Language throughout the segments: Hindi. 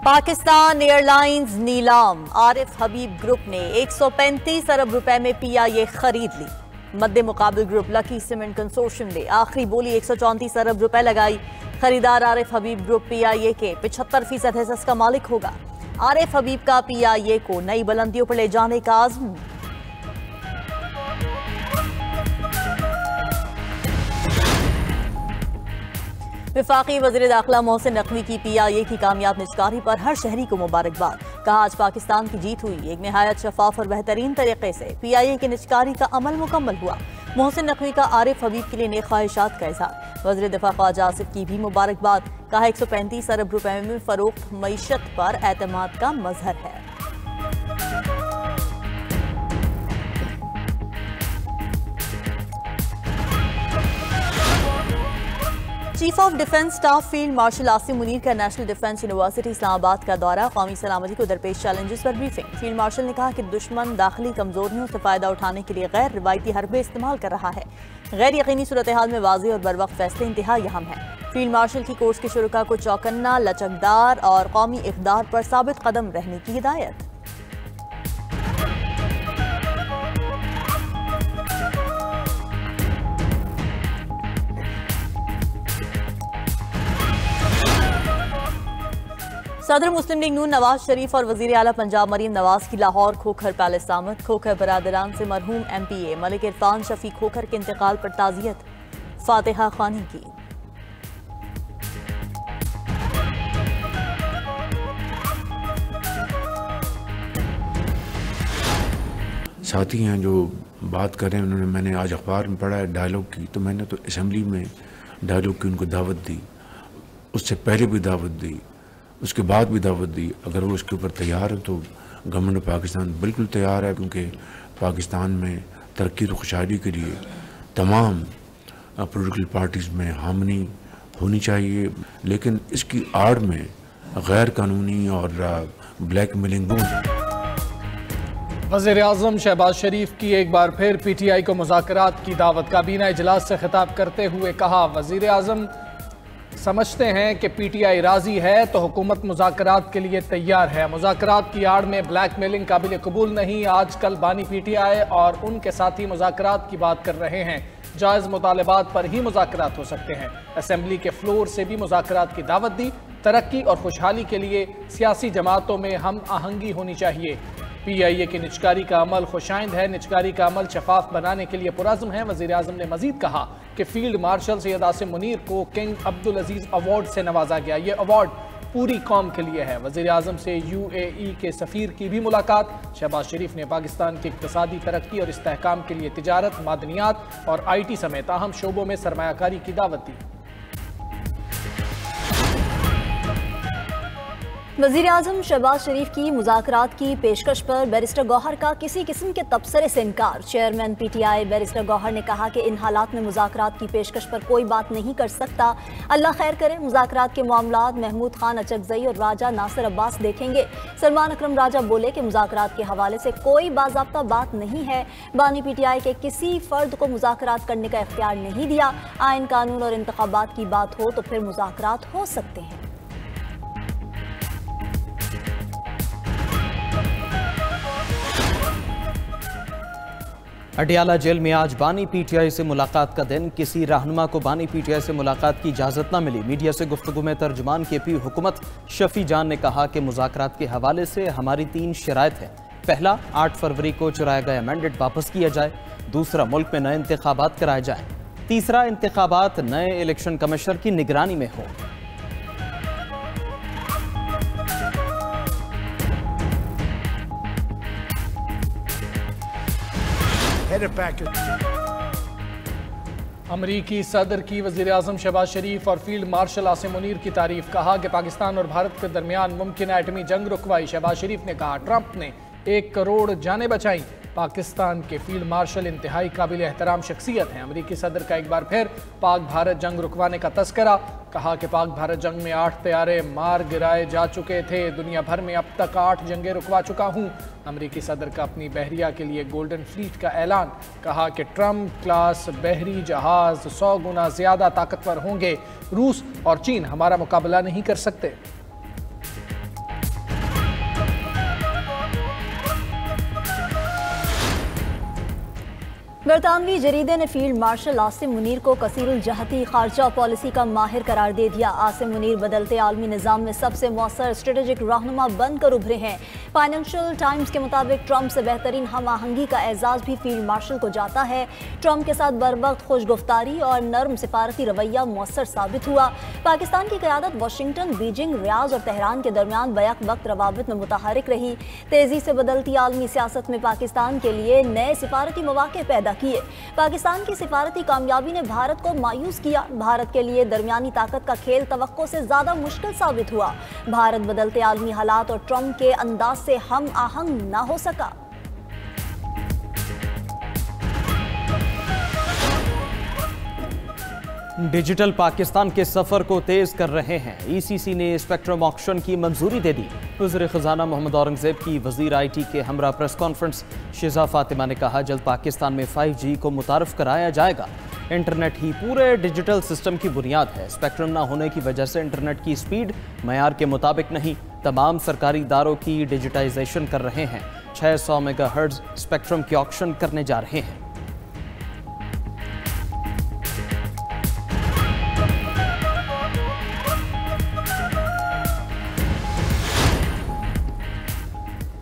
पाकिस्तान एयरलाइंस नीलाम। आरिफ हबीब ग्रुप ने 135 अरब रुपए में PIA खरीद ली। मद्दे मुकाबिल ग्रुप लकी सीमेंट कंसोर्शियम ने आखिरी बोली 134 अरब रुपए लगाई। खरीदार आरिफ हबीब ग्रुप PIA के 75% हिस्सा का मालिक होगा। आरिफ हबीब का PIA को नई बुलंदियों पर ले जाने का आज़म। वफाकी वज़ीर दाखिला मोहसिन नकवी की PIA की कामयाब निजकारी पर हर शहरी को मुबारकबाद। कहा आज पाकिस्तान की जीत हुई। एक निहायत शफाफ और बेहतरीन तरीके से PIA की निजकारी का अमल मुकम्मल हुआ। मोहसिन नकवी का आरिफ हबीब के लिए नेक ख्वाहिशात का इज़हार। वज़ीर दिफा ख्वाजा आसिफ की भी मुबारकबाद। कहा 135 अरब रुपए में फरोख्त मईशत पर एतमाद का मजहर है। Chief of defence staff field marshal Asim Munir का नेशनल डिफेंस यूनिवर्सिटी इस्लामाबाद का दौरा। कौमी सलामती को दरपेश चैलेंजेस पर ब्रीफिंग। फील्ड मार्शल ने कहा कि दुश्मन दाखिली कमजोरियों से फायदा उठाने के लिए गैर रिवायती हरबे इस्तेमाल कर रहा है। गैर यकीनी सूरत हाल में वाज़ेह और बरवक्त फैसले इंतहाई अहम है। फील्ड मार्शल की कोर्स के शुरुका को चौकन्ना, लचकदार और कौमी इक़दार पर साबित कदम रहने की हिदायत। सदर मुस्लिम लीग नून नवाज शरीफ और वजीर आला पंजाब मरीम नवाज की लाहौर खोखर पैलेस आमद। खोखर बरादरान से मरहूम MPA मलिक इरफान शफी खोखर के इंतकाल पर ताज़ियत, फातिहा खानी की। साथी हैं जो बात कर रहे हैं, उन्होंने मैंने आज अखबार में पढ़ा है डायलॉग की, तो मैंने तो असेंबली में डायलॉग की उनको दावत दी, उससे पहले भी दावत दी, उसके बाद भी दावत दी। अगर वो उसके ऊपर तैयार है तो गवर्नमेंट ऑफ पाकिस्तान बिल्कुल तैयार है, क्योंकि पाकिस्तान में तरक्की और खुशहाली के लिए तमाम पॉलिटिकल पार्टीज़ में हामनी होनी चाहिए, लेकिन इसकी आड़ में गैर कानूनी और ब्लैकमेलिंग। वज़ीर आज़म शहबाज शरीफ की एक बार फिर PTI को मुज़ाकरात की दावत। काबीना इजलास से खिताब करते हुए कहा, वज़ीर आज़म समझते हैं कि PTI राजी है तो हुकूमत मुज़ाकरात के लिए तैयार है। मुज़ाकरात की आड़ में ब्लैकमेलिंग काबिल कबूल नहीं। आजकल बानी PTI और उनके साथी मुज़ाकरात की बात कर रहे हैं। जायज़ मुतालबात पर ही मुज़ाकरात हो सकते हैं। असेंबली के फ्लोर से भी मुज़ाकरात की दावत दी। तरक्की और खुशहाली के लिए सियासी जमातों में हम आहंगी होनी चाहिए। PIA की निजकारी का अमल खुशाइंद है। निजकारी का अमल शफाफ बनाने के लिए पुरज़्म है। वज़ीर आज़म ने मजीद कहा कि फील्ड मार्शल सैयद आसिम मुनीर को किंग अब्दुल अजीज़ अवार्ड से नवाजा गया। ये अवार्ड पूरी कौम के लिए है। वज़ीर आज़म से UAE के सफ़ीर की भी मुलाकात। शहबाज शरीफ ने पाकिस्तान की इक़्तिसादी तरक्की और इस्तेहकाम के लिए तिजारत, मादनियात और IT समेत अहम शोबों में सरमायाकारी की दावत दी। वज़ीर आज़म शहबाज शरीफ की मुज़ाकरात की पेशकश पर बैरिस्टर गौहर का किसी किस्म के तबसरे से इनकार। चेयरमैन PTI बैरिस्टर गौहर ने कहा कि इन हालात में मुज़ाकरात की पेशकश पर कोई बात नहीं कर सकता। अल्लाह खैर करे। मुज़ाकरात के मामलात महमूद खान अचकज़ई और राजा नासिर अब्बास देखेंगे। सलमान अकरम राजा बोले कि मुज़ाकरात के हवाले से कोई बाज़ाब्ता बात नहीं है। बानी PTI के किसी फ़र्द को मुज़ाकरात करने का इख्तियार नहीं दिया। आइन, कानून और इंतखाबात की बात हो तो फिर मुज़ाकरात हो सकते हैं। अडियाला जेल में आज बानी PTI से मुलाकात का दिन। किसी रहनुमा को बानी PTI से मुलाकात की इजाज़त न मिली। मीडिया से गुफ्तगू में तर्जुमान KP हुकूमत शफी जान ने कहा कि मुज़ाकरात के हवाले से हमारी 3 शराइत है। पहला, 8 फरवरी को चुराया गया मैंडेट वापस किया जाए। दूसरा, मुल्क में नए इंतखाबात कराए जाएँ। तीसरा, इंतखाबात नए इलेक्शन कमिश्नर की निगरानी में हो। अमरीकी सदर की वज़ीर आज़म शहबाज शरीफ और फील्ड मार्शल आसिम मुनीर की तारीफ। कहा कि पाकिस्तान और भारत के दरमियान मुमकिन एटमी जंग रुकवाई। शहबाज शरीफ ने कहा, ट्रंप ने 1 करोड़ जानें बचाई। पाकिस्तान के फील्ड मार्शल इंतहाई काबिल एहतराम शख्सियत हैं। अमरीकी सदर का एक बार फिर पाक भारत जंग रुकवाने का तस्करा। कहा कि पाक भारत जंग में 8 तैयारे मार गिराए जा चुके थे। दुनिया भर में अब तक 8 जंगें रुकवा चुका हूँ। अमरीकी सदर का अपनी बहरिया के लिए गोल्डन फ्लीट का ऐलान। कहा कि ट्रंप क्लास बहरी जहाज 100 गुना ज़्यादा ताकतवर होंगे। रूस और चीन हमारा मुकाबला नहीं कर सकते। बरतानवी जरीदे ने फील्ड मार्शल आसिम मुनीर को कसीरुल जहती खारजा पॉलिसी का माहिर करार दे दिया। आसिम मुनीर बदलते आलमी निज़ाम में सबसे मौसर स्ट्रेटेजिक रहनुमा बनकर उभरे हैं। फाइनेंशियल टाइम्स के मुताबिक ट्रंप से बेहतरीन हम आहंगी का एजाज भी फील्ड मार्शल को जाता है। ट्रंप के साथ बरवक्त खुशगुफ्तारी और नर्म सिफारती रवैया मौसर साबित हुआ। पाकिस्तान की क़यादत वाशिंगटन, बीजिंग, रियाज और तेहरान के दरमियान बैक वक्त रवाबित में मुतहरिक रही। तेजी से बदलती आलमी सियासत में पाकिस्तान के लिए नए सिफारती मौके पैदा किए। पाकिस्तान की सिफारती कामयाबी ने भारत को मायूस किया। भारत के लिए दरमियानी ताकत का खेल तवक्को से ज्यादा मुश्किल साबित हुआ। भारत बदलते आलमी हालात और ट्रंप के अंदाज से हम आहंग न हो सका। डिजिटल पाकिस्तान के सफर को तेज कर रहे हैं। ईसीसी ने स्पेक्ट्रम ऑक्शन की मंजूरी दे दी। वज़ीर ख़जाना मोहम्मद औरंगज़ेब की वज़ीर IT के हमरा प्रेस कॉन्फ्रेंस। शिजा फातिमा ने कहा, जल्द पाकिस्तान में 5G को मुतारफ़ कराया जाएगा। इंटरनेट ही पूरे डिजिटल सिस्टम की बुनियाद है। स्पेक्ट्रम ना होने की वजह से इंटरनेट की स्पीड मयार के मुताबिक नहीं। तमाम सरकारी इदारों की डिजिटाइजेशन कर रहे हैं। 600 मेगाहर्ट्ज़ स्पेक्ट्रम की ऑक्शन करने जा रहे हैं।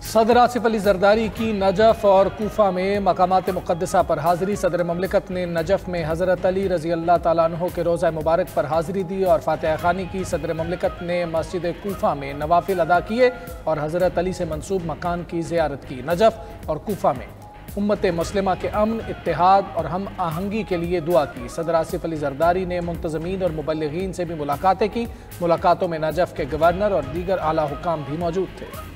सदर आसिफ अली जरदारी की नजफ़ और कूफा में मकामात मुक़द्दसा पर हाज़िरी। सदर ममलिकत ने नजफ़ में हज़रत अली रज़ी अल्लाह तआला अन्हु के रोज़ा मुबारक पर हाज़िरी दी और फातिहा ख़ानी की। सदर ममलिकत ने मस्जिद कूफा में नवाफिल अदा किए और हज़रत अली से मंसूब मकान की ज़ियारत की। नजफ़ और कूफा में उम्मत मुस्लिमा के अमन, इत्तेहाद और हम आहंगी के लिए दुआ की। सदर आसिफ अली जरदारी ने मुंतज़मीन और मुबल्लिगीन से भी मुलाकातें की। मुलाकातों में नजफ़ के गवर्नर और दीगर आला हुकाम भी मौजूद थे।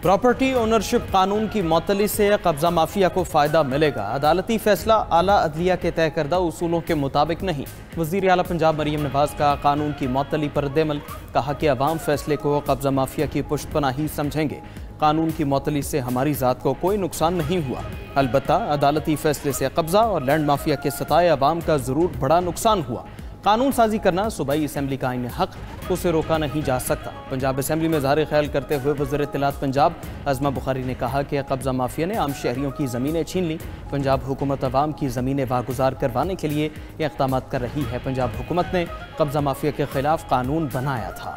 प्रॉपर्टी ओनरशिप कानून की मअतली से कब्जा माफिया को फ़ायदा मिलेगा। अदालती फैसला आला अदलिया के तय करदा उसूलों के मुताबिक नहीं। वज़ीर आला पंजाब मरीम नवाज का कानून की मअतली पर रद्द-ए-अमल। कहा कि अवाम फैसले को कब्जा माफिया की पुष्टपनाही समझेंगे। कानून की मअतली से हमारी ज़ात को कोई नुकसान नहीं हुआ। अलबत्ता अदालती फैसले से कब्जा और लैंड माफिया के सताए अवाम का ज़रूर बड़ा नुकसान हुआ। कानून साजी करना सूबाई असम्बली का आईन हक, उसे रोका नहीं जा सकता। पंजाब असम्बली में ज़ाहिर ख्याल करते हुए वज़ीर इत्तलात पंजाब अज़मा बुखारी ने कहा कि कब्जा माफिया ने आम शहरियों की ज़मीनें छीन ली। पंजाब हुकूमत अवाम की ज़मीनें वागुजार करवाने के लिए इक़दाम कर रही है। पंजाब हुकूमत ने कब्जा माफिया के खिलाफ कानून बनाया था।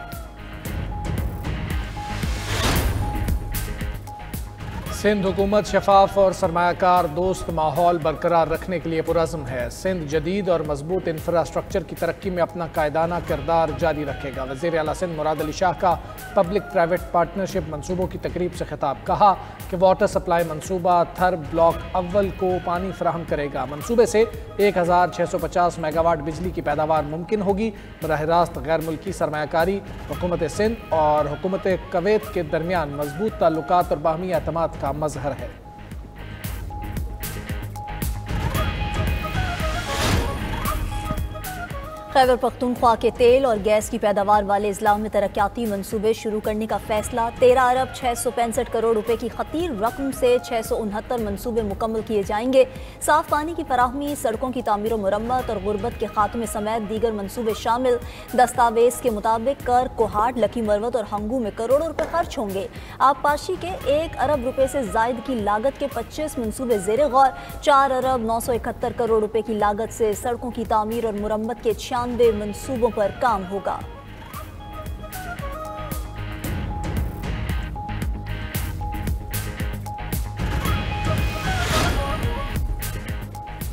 सिंध हुकूमत शफाफ और सरमायाकार दोस्त माहौल बरकरार रखने के लिए पुरज़्म है। सिंध जदीद और मजबूत इंफ्रास्ट्रक्चर की तरक्की में अपना कायदाना किरदार जारी रखेगा। वज़ीर आला सिंध मुराद अली शाह का पब्लिक प्राइवेट पार्टनरशिप मनसूबों की तकरीब से खिताब। कहा कि वाटर सप्लाई मनसूबा थर ब्लॉक अव्वल को पानी फराहम करेगा। मनसूबे से 1650 मेगावाट बिजली की पैदावार मुमकिन होगी। बराह रास्त गैर मुल्की सरमायाकारी हुकूमत सिंध और हुकूमत कुवैत के दरमियान मजबूत ताल्लुकात और बाहमी एतमाद का मजहर है। खैबर पख्तूनख्वा के तेल और गैस की पैदावार वाले इस्लाम में तरक्याती मंसूबे शुरू करने का फैसला। 13 अरब 665 करोड़ रुपए की खतीर रकम से 669 मंसूबे मुकम्मल किए जाएंगे। साफ पानी की फराहमी, सड़कों की तामीर मुरम्मत और गुर्बत के खात्मे समेत दीगर मंसूबे शामिल। दस्तावेज के मुताबिक कर, कोहाट, लकी मरवत और हंगू में करोड़ों रुपए खर्च होंगे। आबपाशी के 1 अरब रुपए से जायद की लागत के 25 मंसूबे ज़ेर गौर। 4 अरब 971 करोड़ रुपए की लागत से सड़कों की तामीर और मुरम्मत के 96 मंसूबों पर काम होगा।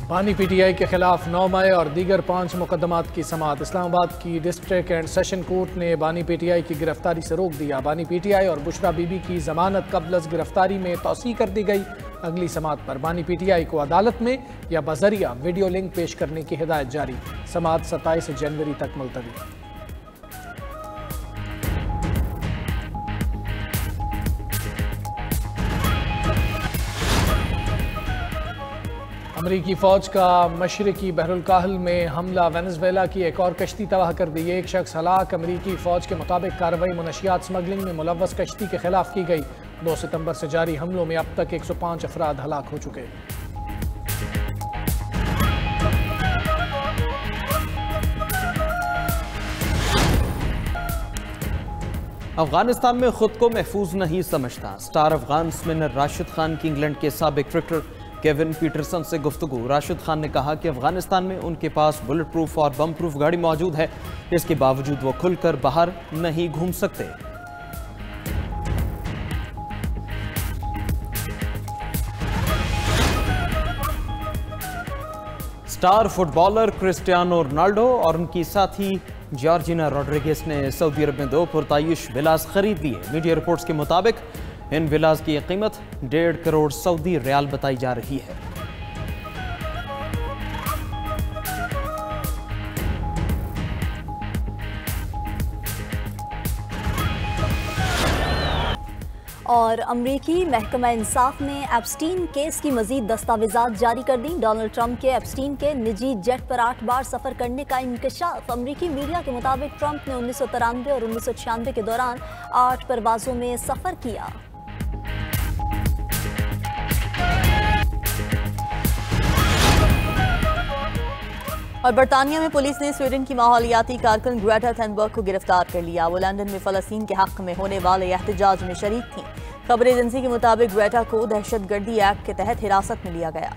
बानी PTI के खिलाफ 9 मई और दीगर 5 मुकदमात की समाअत। इस्लामाबाद की डिस्ट्रिक्ट एंड सेशन कोर्ट ने बानी PTI की गिरफ्तारी से रोक दिया। बानी PTI और बुशरा बीबी की जमानत कबल गिरफ्तारी में तौसीह कर दी गई। अगली समाअत पर बानी PTI को अदालत में या बजरिया वीडियो लिंक पेश करने की हिदायत जारी। समाअत 27 जनवरी तक मुलतवी। अमरीकी फ़ौज का मशरकी बहरुल काहल में हमला। वेनेज़ुएला की एक और कश्ती तबाह कर दी। एक शख्स हलाक। अमरीकी फ़ौज के मुताबिक कार्रवाई मुनशियात स्मगलिंग में मुलव्वस कश्ती के खिलाफ की गई। 2 सितंबर से जारी हमलों में अब तक 105 अफराद हलाक हो चुके। अफगानिस्तान में खुद को महफूज नहीं समझता। स्टार अफगान स्पिनर राशिद खान की इंग्लैंड के साबिक क्रिकेटर केविन पीटरसन से गुफ्तगू। राशिद खान ने कहा कि अफगानिस्तान में उनके पास बुलेट प्रूफ और बम प्रूफ गाड़ी मौजूद है, इसके बावजूद वो खुलकर बाहर नहीं घूम सकते। स्टार फुटबॉलर क्रिस्टियानो रोनाल्डो और उनकी साथी जॉर्जिना रोड्रिगेज ने सऊदी अरब में 2 पुरताइश विलास खरीद लिए। मीडिया रिपोर्ट्स के मुताबिक इन विलास की कीमत 1.5 करोड़ सऊदी रियाल बताई जा रही है। और अमरीकी महकमा इंसाफ ने एप्स्टीन केस की मजीद दस्तावेजात जारी कर दी। डोनाल्ड ट्रंप के एप्स्टीन के निजी जेट पर 8 बार सफर करने का इंकशाफ। अमरीकी मीडिया के मुताबिक ट्रंप ने 1993 और 1996 के दौरान 8 परवाजों में सफर किया। और बरतानिया में पुलिस ने स्वीडन की माहौलियाती कारकुन ग्रेटा थनबर्ग को गिरफ्तार कर लिया। वो लंदन में फलस्तीन के हक में होने वाले एहतजाज में शरीक थी। खबर एजेंसी के मुताबिक ग्रेटा को दहशतगर्दी एक्ट के तहत हिरासत में लिया गया।